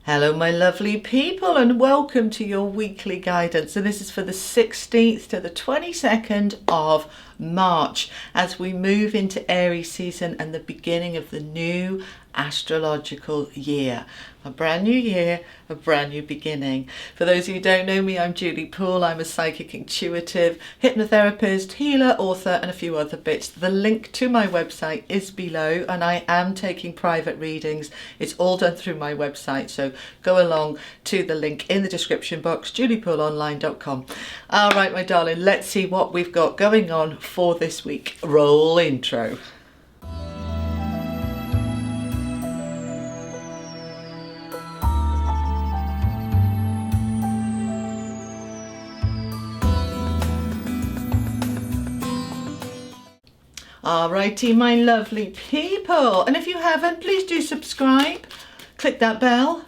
Hello my lovely people, and welcome to your weekly guidance. And this is for the 16th to the 22nd of March as we move into Aries season and the beginning of the new astrological year. A brand new year, a brand new beginning. For those of you who don't know me, I'm Poole. I'm a psychic intuitive, hypnotherapist, healer, author, and a few other bits. The link to my website is below, and I am taking private readings. It's all done through my website, so go along to the link in the description box, juliepooleonline.com. All right, my darling, let's see what we've got going on for this week. Roll intro. Alrighty, my lovely people, and if you haven't, please do subscribe, click that bell,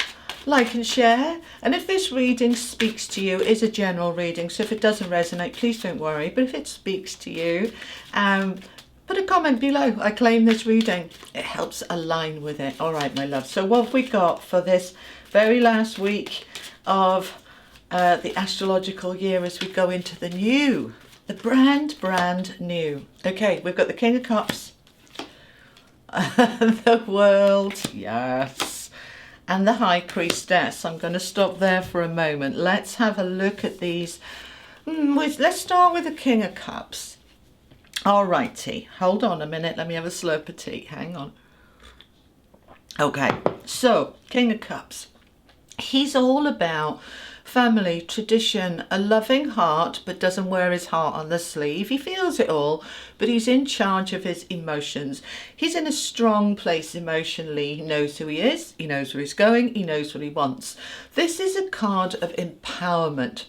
like and share. And if this reading speaks to you, is a general reading, so if it doesn't resonate, please don't worry. But if it speaks to you, put a comment below. I claim this reading, it helps align with it. All right, my love, so what have we got for this very last week of the astrological year as we go into the new, the brand new? Okay, we've got the King of Cups, the World, yes, and the High Priestess. I'm going to stop there for a moment. Let's have a look at these. Let's start with the King of Cups. Alrighty, hold on a minute. Let me have a slurp of tea. Hang on. Okay, so King of Cups. He's all about family, tradition, a loving heart, but doesn't wear his heart on the sleeve. He feels it all, but he's in charge of his emotions. He's in a strong place emotionally. He knows who he is, he knows where he's going, he knows what he wants. This is a card of empowerment.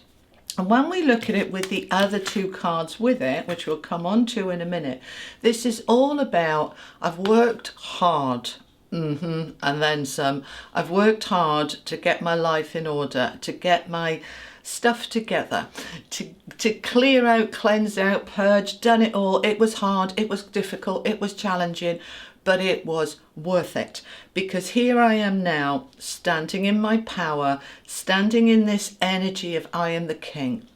And when we look at it with the other two cards with it, which we'll come on to in a minute, this is all about, I've worked hard. And then some. I've worked hard to get my life in order, to get my stuff together, to clear out, cleanse out, purge, done it all. It was hard, it was difficult, it was challenging, but it was worth it, because here I am now, standing in my power, standing in this energy of I am the king.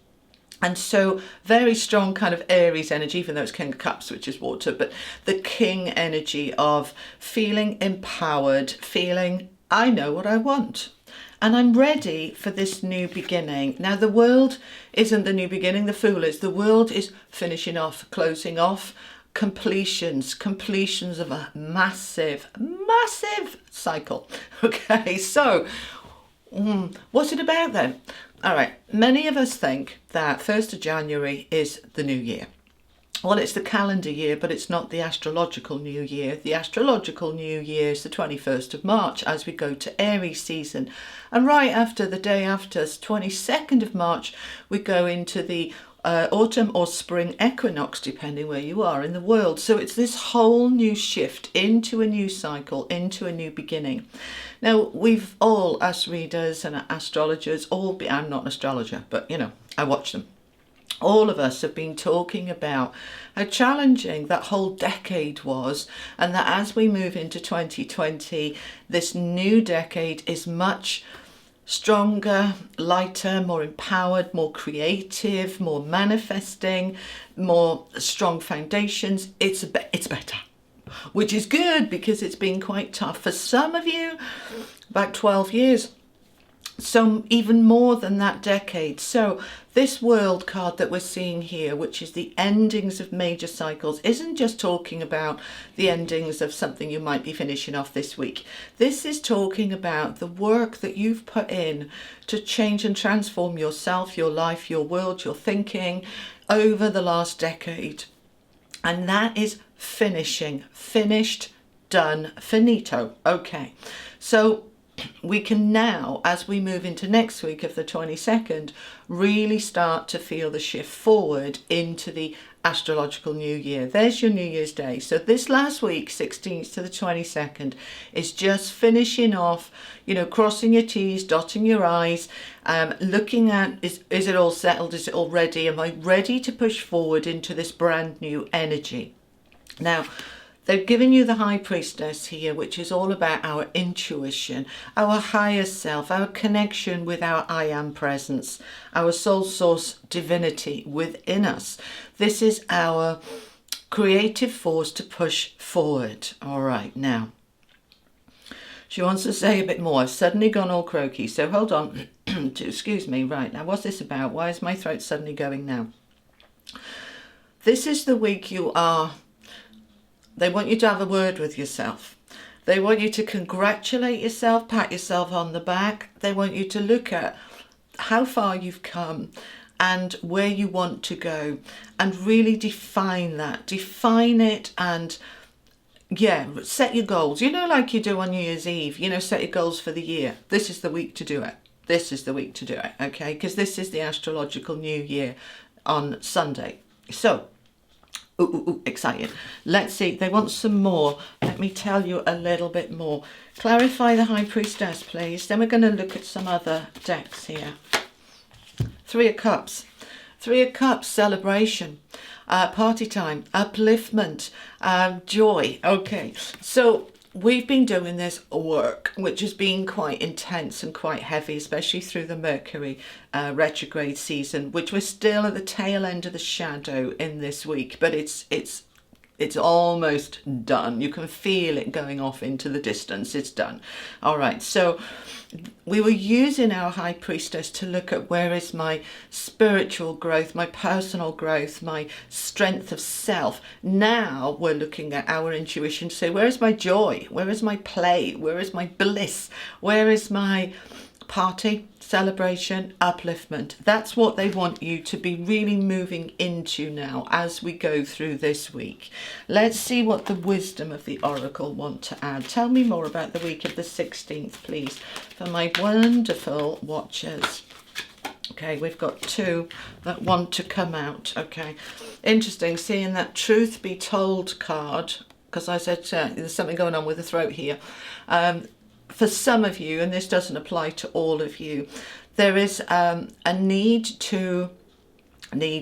And so very strong kind of Aries energy, even though it's King of Cups, which is water, but the king energy of feeling empowered, feeling I know what I want. And I'm ready for this new beginning. Now, the world isn't the new beginning, the Fool is. The world is finishing off, closing off, completions of a massive cycle. Okay, so what's it about then? All right, many of us think that 1st of January is the new year. Well, it's the calendar year, but it's not the astrological new year. The astrological new year is the 21st of March as we go to Aries season. And right after, the day after, 22nd of March, we go into the autumn or spring equinox, depending where you are in the world. So it's this whole new shift into a new cycle, into a new beginning. Now, we've all, us readers and astrologers, I'm not an astrologer, but you know, I watch them. All of us have been talking about how challenging that whole decade was, and that as we move into 2020, this new decade is much stronger, lighter, more empowered, more creative, more manifesting, more strong foundations. It's better, which is good, because it's been quite tough for some of you, about 12 years. So even more than that decade. So this World card that we're seeing here, which is the endings of major cycles, isn't just talking about the endings of something you might be finishing off this week. This is talking about the work that you've put in to change and transform yourself, your life, your world, your thinking over the last decade. And that is finished, done, finito. Okay, so we can now, as we move into next week of the 22nd, really start to feel the shift forward into the astrological new year. There's your New Year's Day. So this last week, 16th to the 22nd, is just finishing off, you know, crossing your T's, dotting your I's, looking at, is it all settled? Is it all ready? Am I ready to push forward into this brand new energy? Now, They've given you the High Priestess here, which is all about our intuition, our higher self, our connection with our I Am presence, our soul source divinity within us. This is our creative force to push forward. All right, now, she wants to say a bit more. I've suddenly gone all croaky, so hold on. Excuse me. Right, now what's this about? Why is my throat suddenly going now? This is the week you are... They want you to have a word with yourself. They want you to congratulate yourself, pat yourself on the back. They want you to look at how far you've come and where you want to go and really define that. Define it and, yeah, set your goals. You know, like you do on New Year's Eve, you know, set your goals for the year. This is the week to do it. This is the week to do it, okay? Because this is the astrological new year on Sunday. So, excited. Let's see. They want some more. Let me tell you a little bit more. Clarify the High Priestess, please. Then we're going to look at some other decks here. Three of Cups. Three of Cups, celebration, party time, upliftment, joy. Okay, so we've been doing this work, which has been quite intense and quite heavy, especially through the Mercury retrograde season, which we're still at the tail end of the shadow in this week, but it's almost done. You can feel it going off into the distance. It's done. All right, so we were using our High Priestess to look at where is my spiritual growth, my personal growth, my strength of self. Now we're looking at our intuition to say, where is my joy? Where is my play? Where is my bliss? Where is my party, celebration, upliftment? That's what they want you to be really moving into now as we go through this week. Let's see what the wisdom of the Oracle want to add. Tell me more about the week of the 16th, please, for my wonderful watchers. Okay, we've got two that want to come out. Okay, interesting seeing that Truth Be Told card, because I said there's something going on with the throat here. For some of you, and this doesn't apply to all of you, there is a need,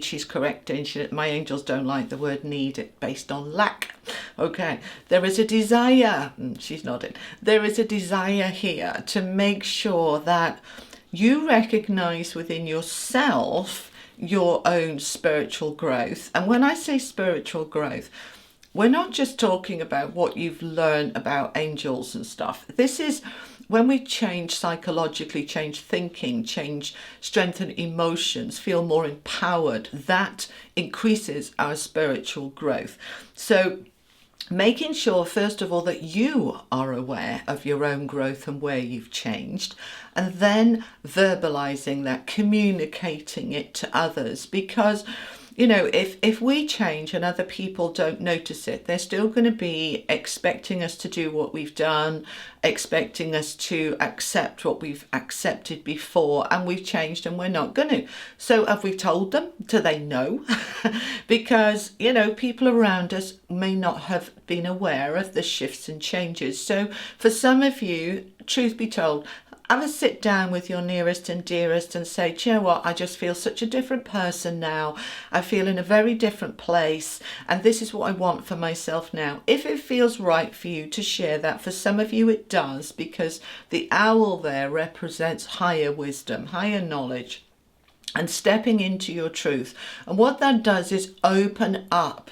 she's correcting, my angels don't like the word need, it based on lack. Okay, there is a desire, she's nodding, there is a desire here to make sure that you recognize within yourself your own spiritual growth. And when I say spiritual growth, we're not just talking about what you've learned about angels and stuff. This is when we change psychologically, change thinking, change, strengthen emotions, feel more empowered. That increases our spiritual growth. So making sure, first of all, that you are aware of your own growth and where you've changed, and then verbalizing that, communicating it to others, because you know, if we change and other people don't notice it, they're still going to be expecting us to do what we've done, expecting us to accept what we've accepted before, and we've changed and we're not going to. So have we told them? Do they know? Because, you know, people around us may not have been aware of the shifts and changes. So for some of you, truth be told, have a sit down with your nearest and dearest and say, do you know what, I just feel such a different person now. I feel in a very different place, and this is what I want for myself now. If it feels right for you to share that, for some of you it does, because the owl there represents higher wisdom, higher knowledge, and stepping into your truth. And what that does is open up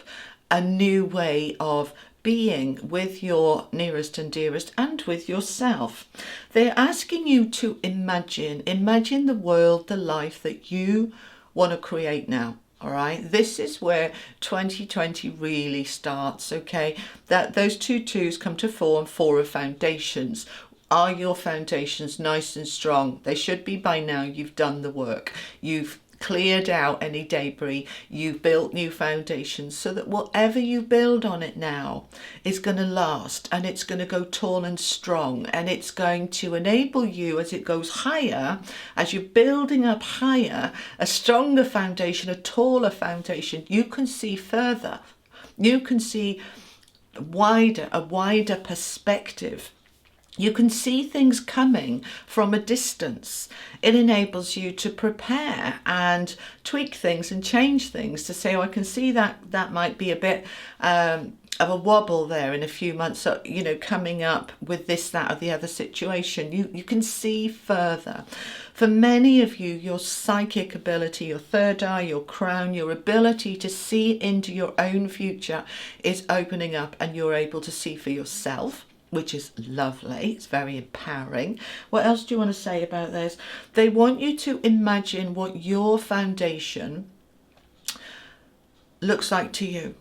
a new way of being with your nearest and dearest and with yourself. They're asking you to imagine the world, the life that you want to create now. All right, this is where 2020 really starts. Okay, that those two twos come to four, and four of foundations. Are your foundations nice and strong? They should be by now. You've done the work. You've cleared out any debris, you've built new foundations, so that whatever you build on it now is going to last, and it's going to go tall and strong, and it's going to enable you as it goes higher, as you're building up higher, a stronger foundation, a taller foundation. You can see further, you can see a wider perspective. You can see things coming from a distance. It enables you to prepare and tweak things and change things to say, oh, I can see that might be a bit a wobble there in a few months, so, you know, coming up with this, that, or the other situation. You can see further. For many of you, your psychic ability, your third eye, your crown, your ability to see into your own future is opening up, and you're able to see for yourself, which is lovely. It's very empowering. What else do you want to say about this? They want you to imagine what your foundation looks like to you.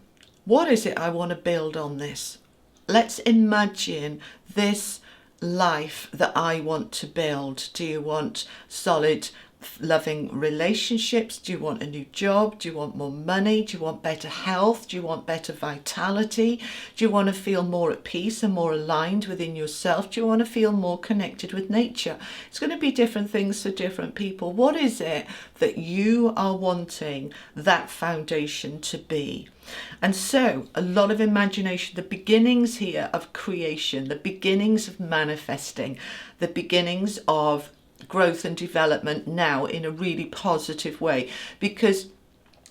What is it I want to build on this? Let's imagine this life that I want to build. Do you want solid, loving relationships? Do you want a new job? Do you want more money? Do you want better health? Do you want better vitality? Do you want to feel more at peace and more aligned within yourself? Do you want to feel more connected with nature? It's going to be different things for different people. What is it that you are wanting that foundation to be? And so a lot of imagination, the beginnings here of creation, the beginnings of manifesting, the beginnings of growth and development now in a really positive way, because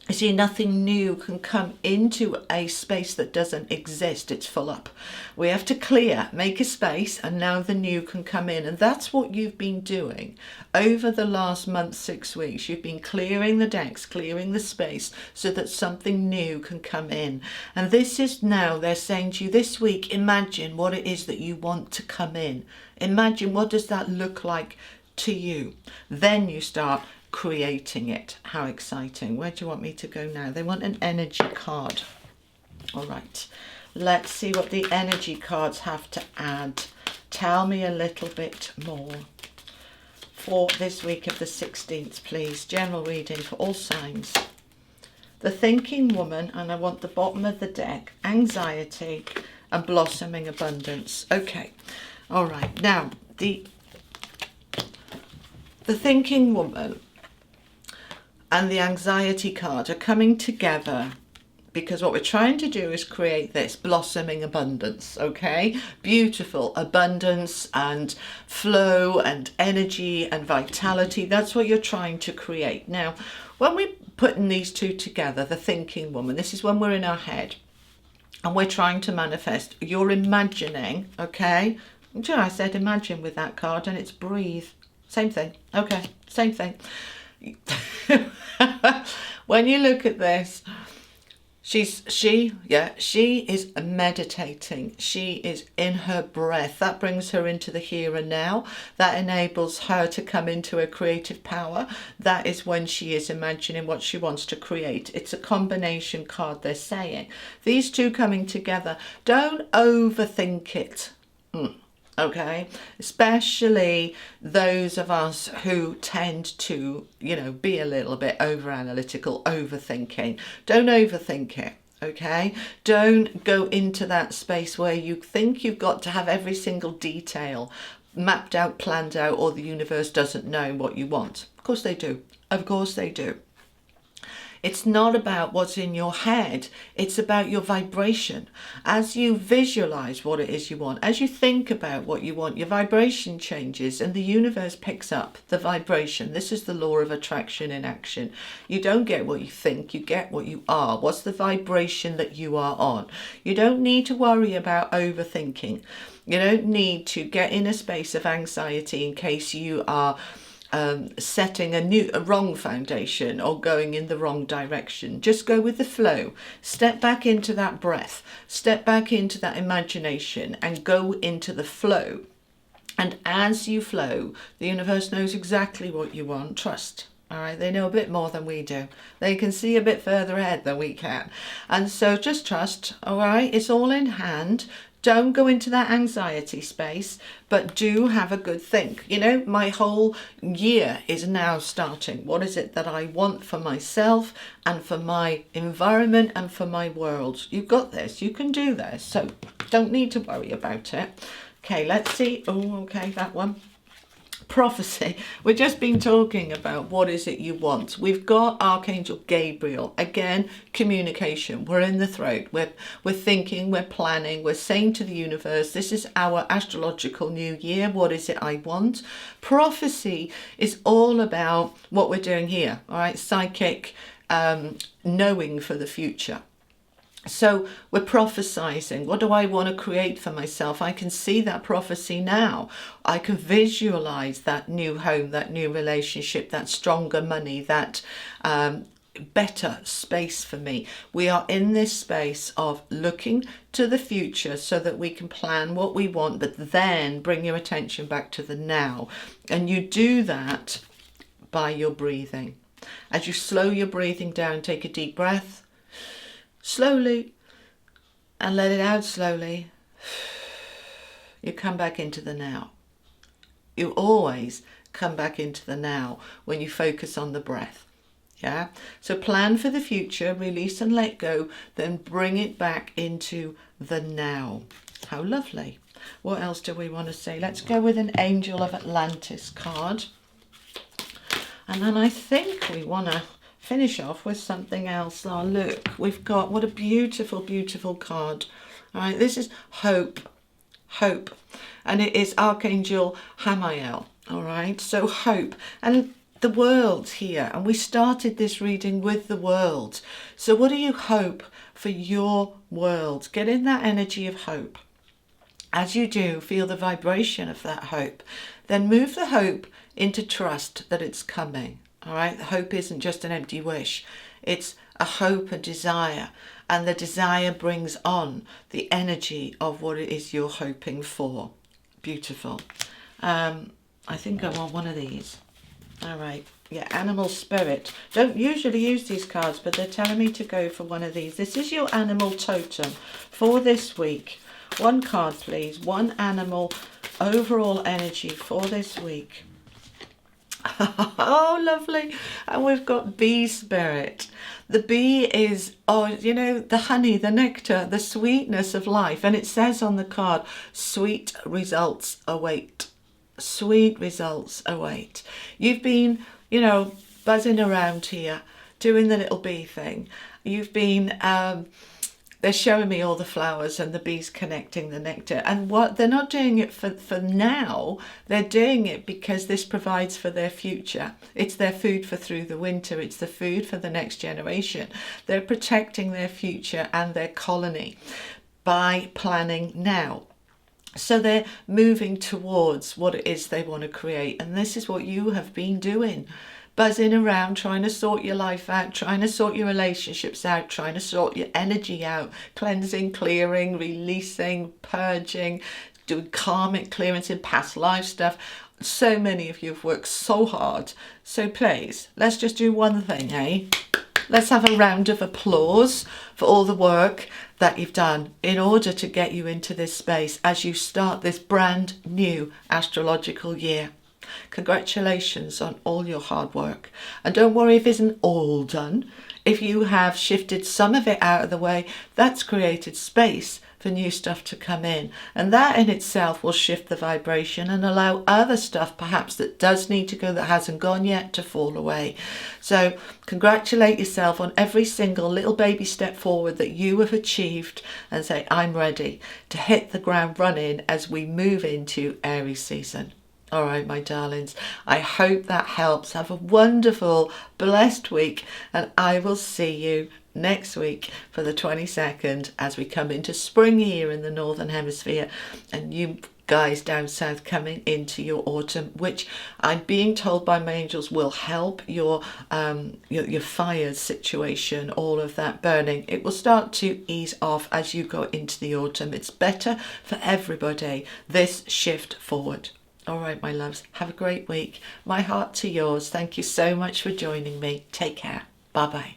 you see, nothing new can come into a space that doesn't exist. It's full up. We have to clear, make a space, and now the new can come in. And that's what you've been doing over the last month, 6 weeks. You've been clearing the decks, clearing the space so that something new can come in. And this is now, they're saying to you this week, imagine what it is that you want to come in. Imagine, what does that look like to you? Then you start creating it. How exciting. Where do you want me to go now? They want an energy card. All right, let's see what the energy cards have to add. Tell me a little bit more for this week of the 16th, please. General reading for all signs. The thinking woman, and I want the bottom of the deck, anxiety and blossoming abundance. Okay, all right, now the thinking woman and the anxiety card are coming together because what we're trying to do is create this blossoming abundance. Okay, beautiful abundance and flow and energy and vitality. That's what you're trying to create. Now, when we're putting these two together, the thinking woman, this is when we're in our head and we're trying to manifest. You're imagining, okay? Do you know, I said imagine with that card, and it's breathe. Same thing. Okay, same thing. When you look at this, she is meditating. She is in her breath. That brings her into the here and now. That enables her to come into her creative power. That is when she is imagining what she wants to create. It's a combination card, they're saying. These two coming together, don't overthink it. Okay, especially those of us who tend to, you know, be a little bit over analytical, overthinking. Don't overthink it. Okay, don't go into that space where you think you've got to have every single detail mapped out, planned out, or the universe doesn't know what you want. Of course they do. Of course they do. It's not about what's in your head. It's about your vibration. As you visualize what it is you want, as you think about what you want, your vibration changes and the universe picks up the vibration. This is the law of attraction in action. You don't get what you think, you get what you are. What's the vibration that you are on? You don't need to worry about overthinking. You don't need to get in a space of anxiety in case you are setting a wrong foundation or going in the wrong direction. Just go with the flow. Step back into that breath, step back into that imagination and go into the flow. And as you flow, the universe knows exactly what you want. Trust. All right, they know a bit more than we do. They can see a bit further ahead than we can. And so just trust. All right, it's all in hand. Don't go into that anxiety space, but do have a good think. You know, my whole year is now starting. What is it that I want for myself and for my environment and for my world? You've got this. You can do this. So don't need to worry about it. Okay, let's see. Oh, okay, that one. Prophecy. We've just been talking about what is it you want. We've got Archangel Gabriel. Again, communication. We're in the throat. We're thinking, we're planning, we're saying to the universe, this is our astrological new year. What is it I want? Prophecy is all about what we're doing here. All right, psychic knowing for the future. So we're prophesizing. What do I want to create for myself? I can see that prophecy now. I can visualize that new home, that new relationship, that stronger money, that better space for me. We are in this space of looking to the future so that we can plan what we want, but then bring your attention back to the now. And you do that by your breathing. As you slow your breathing down, take a deep breath slowly and let it out slowly. You come back into the now. You always come back into the now when you focus on the breath. Yeah, so plan for the future, release and let go, then bring it back into the now. How lovely. What else do we want to say? Let's go with an Angel of Atlantis card. And then I think we want to finish off with something else. Oh, look, we've got, what a beautiful, beautiful card. All right, this is hope, hope. And it is Archangel Hamael. All right, so hope. And the world here, and we started this reading with the world. So what do you hope for your world? Get in that energy of hope. As you do, feel the vibration of that hope. Then move the hope into trust that it's coming. All right, hope isn't just an empty wish. It's a hope and desire, and the desire brings on the energy of what it is you're hoping for. Beautiful. I think I want one of these. All right, yeah, animal spirit. Don't usually use these cards, but they're telling me to go for one of these. This is your animal totem for this week. One card, please. One animal overall energy for this week. Oh, lovely. And we've got bee spirit. The bee is, oh, you know, the honey, the nectar, the sweetness of life. And it says on the card, sweet results await. Sweet results await. You've been, you know, buzzing around here, doing the little bee thing. You've been, they're showing me all the flowers and the bees connecting the nectar. And what they're not doing it for now, they're doing it because this provides for their future. It's their food for through the winter. It's the food for the next generation. They're protecting their future and their colony by planning now. So they're moving towards what it is they want to create. And this is what you have been doing. Buzzing around, trying to sort your life out, trying to sort your relationships out, trying to sort your energy out, cleansing, clearing, releasing, purging, doing karmic clearance in past life stuff. So many of you have worked so hard. So please, let's just do one thing, eh? Let's have a round of applause for all the work that you've done in order to get you into this space as you start this brand new astrological year. Congratulations on all your hard work. And don't worry if it isn't all done. If you have shifted some of it out of the way, that's created space for new stuff to come in. And that in itself will shift the vibration and allow other stuff perhaps that does need to go, that hasn't gone yet, to fall away. So congratulate yourself on every single little baby step forward that you have achieved and say, I'm ready to hit the ground running as we move into Aries season. All right, my darlings, I hope that helps. Have a wonderful, blessed week, and I will see you next week for the 22nd as we come into spring here in the Northern Hemisphere, and you guys down south coming into your autumn, which I'm being told by my angels will help your fire situation, all of that burning. It will start to ease off as you go into the autumn. It's better for everybody, this shift forward. All right, my loves, have a great week. My heart to yours. Thank you so much for joining me. Take care. Bye-bye.